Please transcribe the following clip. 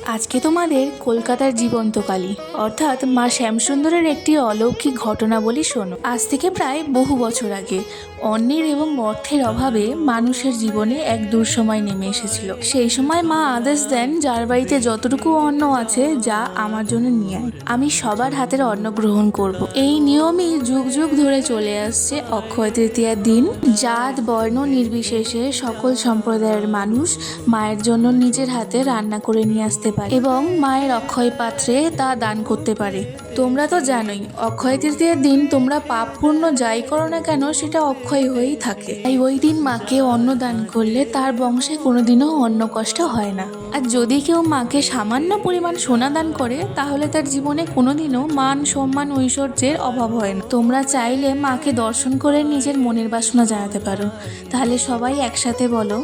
আজকে তোমাদের কলকাতার জীবন্ত কালী অর্থাৎ মা শ্যামসুন্দরের একটি অলৌকিক ঘটনা বলি শোনো। আজ থেকে প্রায় বহু বছর আগে অন্নের এবং অর্থের অভাবে মানুষের জীবনে এক দুঃসময় নেমে এসেছিল। সেই সময় মা আদেশ দেন, যার বাড়িতে যতটুকু অন্ন আছে যা আমার জন্য নিয়ে আয়, আমি সবার হাতের অন্ন গ্রহণ করব। এই নিয়মই যুগ যুগ ধরে চলে আসছে। অক্ষয় তৃতীয়ার দিন জাত বর্ণ নির্বিশেষে সকল সম্প্রদায়ের মানুষ মায়ের জন্য নিজের হাতে রান্না করে নিয়ে আসতে পারে এবং মায়ের অক্ষয় পাত্রে তা দান করতে পারে। তোমরা তো জানোই, অক্ষয় তৃতীয়ার দিন তোমরা পাপ পূর্ণ যাই করো না কেন সেটা অক্ষয় হয়েই থাকে। তাই ওই দিন মাকে অন্ন দান করলে তার বংশে কোনোদিনও অন্ন কষ্ট হয় না। আর যদি কেউ মাকে সামান্য পরিমাণ সোনা দান করে তাহলে তার জীবনে কোনোদিনও মান সম্মান ঐশ্বর্যের অভাব হয় না। তোমরা চাইলে মাকে দর্শন করে নিজের মনের বাসনা জানাতে পারো। তাহলে সবাই একসাথে বলো।